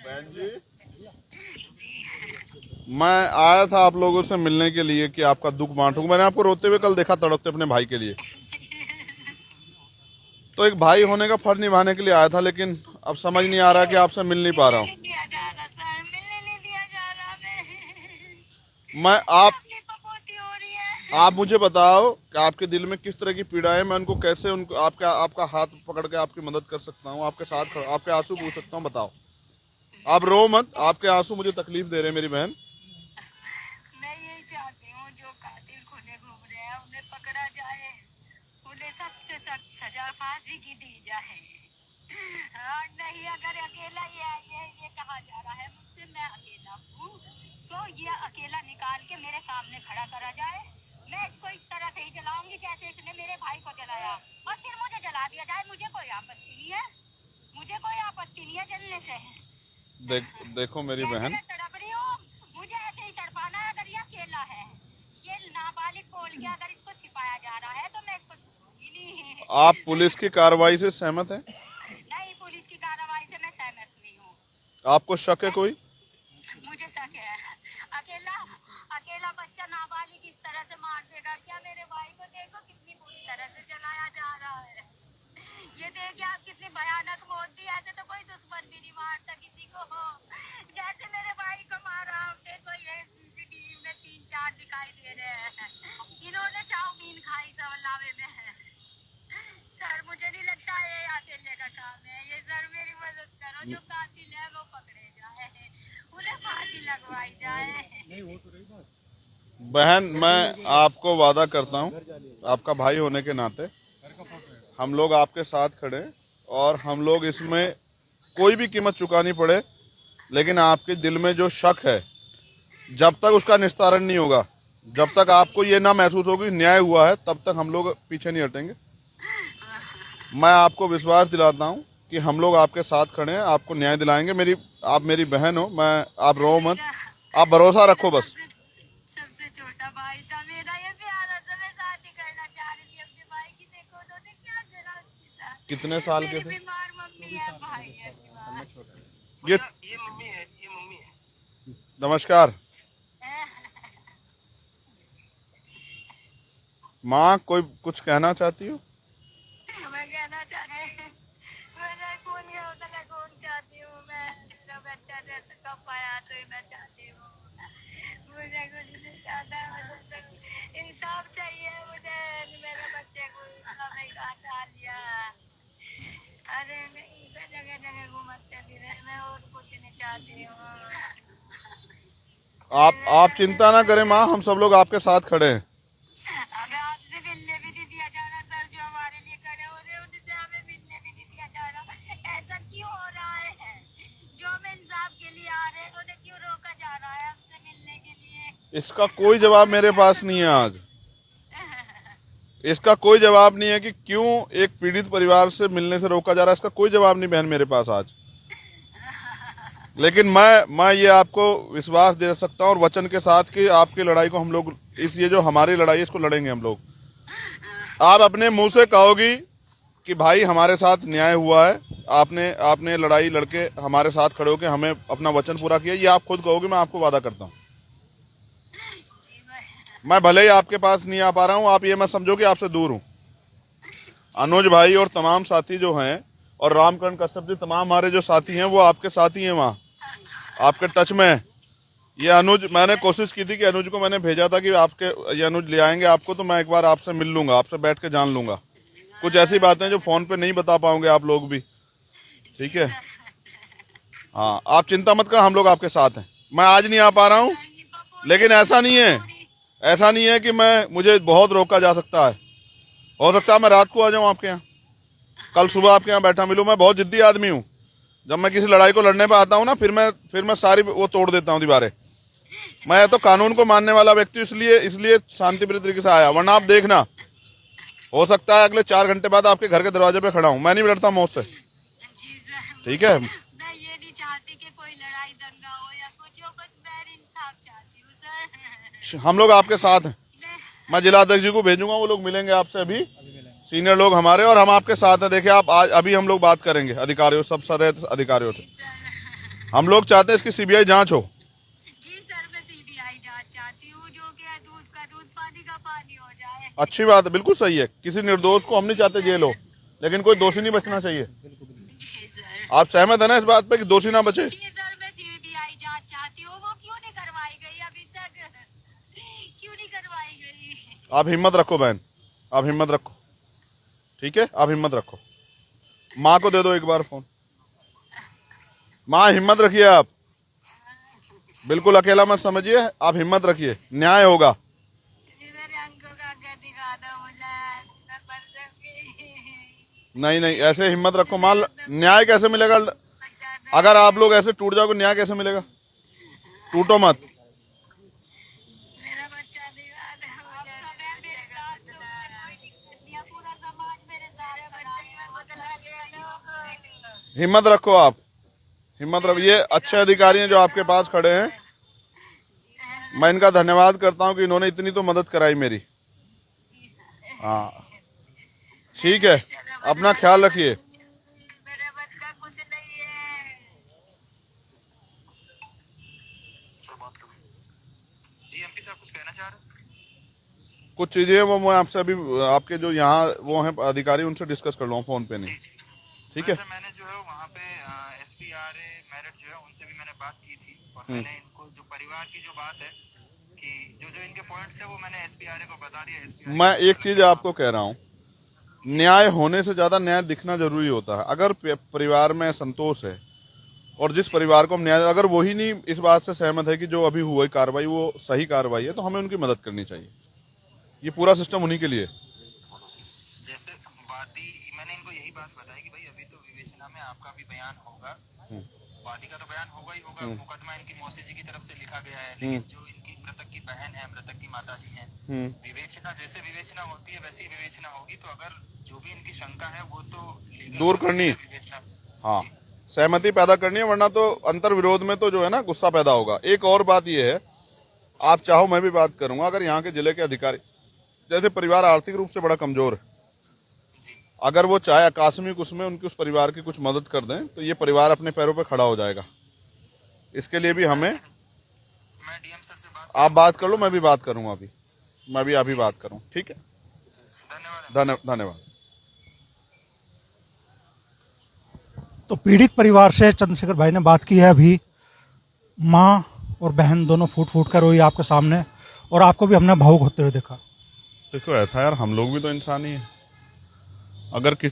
बहन जी, मैं आया था आप लोगों से मिलने के लिए कि आपका दुख बांटूं। मैंने आपको रोते हुए कल देखा, तड़पते अपने भाई के लिए। तो एक भाई होने का फर्ज निभाने के लिए आया था, लेकिन अब समझ नहीं आ रहा कि आपसे मिल नहीं पा रहा हूँ। मैं आप मुझे बताओ कि आपके दिल में किस तरह की पीड़ा है। मैं उनको कैसे उनको आपका हाथ पकड़ के आपकी मदद कर सकता हूँ, आपके साथ आपके आंसू पूछ सकता हूँ। बताओ, आप रो मत, आपके आंसू मुझे तकलीफ दे रहे हैं मेरी बहन। मैं यही चाहती हूँ जो कातिल खुले घूम रहे हैं उन्हें पकड़ा जाए, उन्हें सख्त से सख्त सजा फांसी की दी जाए। और नहीं, अगर अकेला ये कहा जा रहा है मुझसे मैं अकेला हूँ, तो ये अकेला निकाल के मेरे सामने खड़ा करा जाए। मैं इसको इस तरह से ही जलाऊंगी जैसे इसने मेरे भाई को जलाया, और फिर मुझे जला दिया जाए। मुझे कोई आपत्ति नहीं है, मुझे कोई आपत्ति नहीं है जलने से। देखो मेरी जैसे बहन, मैं तड़प रही हूँ, मुझे ऐसे ही तड़पाना है। अगर ये अकेला है, ये नाबालिग बोल के अगर इसको छिपाया जा रहा है, तो मैं इसको छोड़ूंगी नहीं। आप पुलिस की कार्रवाई से सहमत हैं? नहीं, पुलिस की कार्रवाई से मैं सहमत नहीं हूँ। आपको शक है कोई? मुझे शक है। अकेला अकेला बच्चा नाबालिग इस तरह से मार देगा क्या? मेरे भाई को देखो कितनी बुरी तरह से जलाया जा रहा है। ये देखिए आप, कितनी भयानक मौत दी। ऐसे तो कोई दुश्मन भी नहीं मारता किसी को, जैसे मेरे भाई को मारा। देखो ये सीसीटीवी में 3-4 दिखाई दे रहे हैं। इन्होंने चाउमीन खाई सब लावे में है। सर, मुझे नहीं लगता ये अकेले का काम है। ये सर मेरी मदद करो, जो कातिल है वो पकड़े जाए, उन्हें फांसी लगवाई जाए। बहन, मैं आपको वादा करता हूँ, आपका भाई होने के नाते हम लोग आपके साथ खड़े हैं, और हम लोग इसमें कोई भी कीमत चुकानी पड़े, लेकिन आपके दिल में जो शक है, जब तक उसका निस्तारण नहीं होगा, जब तक आपको ये ना महसूस होगी न्याय हुआ है, तब तक हम लोग पीछे नहीं हटेंगे। मैं आपको विश्वास दिलाता हूँ कि हम लोग आपके साथ खड़े हैं, आपको न्याय दिलाएंगे। आप मेरी बहन हो, आप रो मत, आप भरोसा रखो बस। सबसे छोटा भाई था मेरा, ये प्यारा सा। मैं शादी करना चाह रही थी अपने भाई की। देखो उन्होंने क्या जरा उसके साथ। कितने साल के मेरी थे? बीमार मम्मी है, भाई है बीमार। ये ये मम्मी है। नमस्कार माँ, कोई कुछ कहना चाहती हो? मैं कहना चाह रही हूँ, मैं खून के होता खून चाहती हूँ। मैं मेरा बच्चा जैसे कब पाया तो मैं चाहती हूँ। मुझे कुछ नहीं चाहता, मुझे इंसाफ चाहिए। मुझे मेरे बच्चे को इतना नहीं हटा लिया। अरे नहीं, जगह जगह घूमते फिरे। मैं और कुछ नहीं चाहती हूँ। आप चिंता ना करें माँ, हम सब लोग आपके साथ खड़े हैं। हमें आपसे मिलने भी नहीं दिया जा रहा सर। जो हमारे लिए खड़े हो रहे हैं उनसे हमें मिलने भी नहीं दिया जा रहा। ऐसा क्यों हो रहा है? जो हम इंसाफ के लिए आ रहे हैं उन्हें क्यों रोका जा रहा है हमसे मिलने के लिए? इसका कोई जवाब मेरे पास नहीं है आज। इसका कोई जवाब नहीं है कि क्यों एक पीड़ित परिवार से मिलने से रोका जा रहा है। इसका कोई जवाब नहीं बहन मेरे पास आज। लेकिन मैं ये आपको विश्वास दे सकता हूँ और वचन के साथ कि आपकी लड़ाई को हम लोग, ये जो हमारी लड़ाई है इसको लड़ेंगे हम लोग। आप अपने मुंह से कहोगी कि भाई हमारे साथ न्याय हुआ है, आपने लड़ाई लड़के हमारे साथ खड़े होकर हमें अपना वचन पूरा किया, ये आप खुद कहोगे। मैं आपको वादा करता हूँ। मैं भले ही आपके पास नहीं आ पा रहा हूँ, आप ये मत समझो कि आपसे दूर हूँ। अनुज भाई और तमाम साथी जो हैं, और रामकरण कश्यप जी, तमाम हमारे जो साथी हैं वो आपके साथी हैं, वहाँ आपके टच में है। ये अनुज, मैंने कोशिश की थी कि अनुज को मैंने भेजा था कि ये अनुज ले आएंगे आपको, तो मैं एक बार आपसे मिल लूंगा, आपसे बैठ के जान लूंगा। कुछ ऐसी बातें जो फोन पे नहीं बता पाओगे आप लोग भी, ठीक है? हाँ, आप चिंता मत कर, हम लोग आपके साथ हैं। मैं आज नहीं आ पा रहा हूँ, लेकिन ऐसा नहीं है कि मुझे बहुत रोका जा सकता है। हो सकता है मैं रात को आ जाऊँ आपके यहाँ, कल सुबह आपके यहाँ बैठा मिलूँ। मैं बहुत जिद्दी आदमी हूँ। जब मैं किसी लड़ाई को लड़ने पे आता हूँ ना, फिर मैं सारी वो तोड़ देता हूँ दीवारें। मैं तो कानून को मानने वाला व्यक्ति, इसलिए शांतिप्रिय तरीके से आया। वरना आप देखना, हो सकता है अगले 4 घंटे बाद आपके घर के दरवाजे पे खड़ा हूँ। मैं नहीं डरता मौत से, ठीक है? मैं ये नहीं चाहती कि कोई लड़ाई दंगा हो या कुछ हो, बस मैं इंसाफ चाहती हूँ सर। हम लोग आपके साथ हैं। मैं जिला अध्यक्ष जी को भेजूंगा, वो लोग मिलेंगे आपसे अभी, सीनियर लोग हमारे, और हम आपके साथ हैं। देखिए आप आज अभी हम लोग बात करेंगे अधिकारियों, सब सारे अधिकारियों से। हम लोग चाहते हैं इसकी सीबीआई जांच हो। जी सर, मैं सीबीआई जांच चाहती हूँ, जो कि है दूध का दूध पानी का पानी हो जाए। अच्छी बात है, बिल्कुल सही है। किसी निर्दोष को हम नहीं चाहते जेल हो, लेकिन कोई दोषी नहीं बचना चाहिए। जी सर। आप सहमत है ना इस बात पे कि दोषी ना बचे? जी सर, मैं सीबीआई जांच चाहती हूँ। वो क्यों नहीं करवाई गई अभी तक? क्यों नहीं करवाई गई? आप हिम्मत रखो बहन, आप हिम्मत रखो, ठीक है? आप हिम्मत रखो। माँ को दे दो एक बार फोन। माँ हिम्मत रखिए आप, बिल्कुल अकेला मत समझिए, आप हिम्मत रखिए, न्याय होगा। मेरे अंकल का आगे दिखा दो मुझे, मैं मर जाऊंगी। नहीं नहीं, ऐसे हिम्मत रखो माँ। न्याय कैसे मिलेगा अगर आप लोग ऐसे टूट जाओगे? न्याय कैसे मिलेगा? टूटो मत। मेरा बच्चा दिखा दो मुझे। मेरे साथ तो कोई दिक्कत नहीं है, पूरा समाज मेरे साथ खड़ा है। बदला ले लो। हिम्मत रखो आप, हिम्मत रखो। ये अच्छे अधिकारी हैं जो आपके पास खड़े हैं, मैं इनका धन्यवाद करता हूं कि इन्होंने इतनी तो मदद कराई मेरी। हाँ ठीक है, अपना ख्याल रखिए। मेरा बच्चा कुछ नहीं है। जी एमपी साहब कुछ कहना चाह रहे हैं? कुछ चीजें वो मैं आपसे अभी आपके जो यहाँ वो हैं अधिकारी, उनसे डिस्कस कर लूँ फोन पे, नहीं? ठीक है। वैसे मैंने जो है वहाँ पे एसपीआरए मेरठ जो है उनसे भी मैंने बात की थी, और मैंने इनको जो परिवार की जो बात है कि जो जो इनके पॉइंट्स है वो मैंने एसपीआरए को बता दिया। एसपीआरए मैं एक चीज आपको कह रहा हूँ, न्याय होने से ज्यादा न्याय दिखना जरूरी होता है। अगर परिवार में संतोष है और जिस परिवार को हम न्याय, अगर वही नहीं इस बात से सहमत है कि जो अभी हुई कार्रवाई वो सही कार्रवाई है, तो हमें उनकी मदद करनी चाहिए। ये पूरा सिस्टम उन्हीं के लिए। जैसे वादी, मैंने इनको यही बात बताई कि भाई अभी तो विवेचना में आपका भी बयान होगा, वादी का तो बयान होगा ही होगा। मुकदमा इनकी मौसी जी की तरफ से लिखा गया है, लेकिन जो इनकी मृतक की बहन है, मृतक की माता जी है, विवेचना जैसे विवेचना होती है वैसी विवेचना होगी। तो अगर जो भी इनकी शंका है वो तो legal दूर process करनी। है विवेचना। हाँ, सहमति पैदा करनी है, वरना तो अंतर विरोध में तो जो है ना गुस्सा पैदा होगा। एक और बात ये है, आप चाहो मैं भी बात करूंगा, अगर यहाँ के जिले के अधिकारी, जैसे परिवार आर्थिक रूप से बड़ा कमजोर है, अगर वो चाहे आकस्मिक उसमें उनकी उस परिवार की कुछ मदद कर दें, तो ये परिवार अपने पैरों पे खड़ा हो जाएगा। इसके लिए भी हमें, मैं डीएम सर से बात, आप बात कर लो, मैं भी बात करूंगा अभी, मैं भी अभी बात करूँ, ठीक है? धन्यवाद। धन्यवाद। तो पीड़ित परिवार से चंद्रशेखर भाई ने बात की है। अभी माँ और बहन दोनों फूट फूट कर रोई आपके सामने, और आपको भी हमने भावुक होते हुए देखा। देखो ऐसा यार, हम लोग भी तो इंसान ही हैं। अगर किसी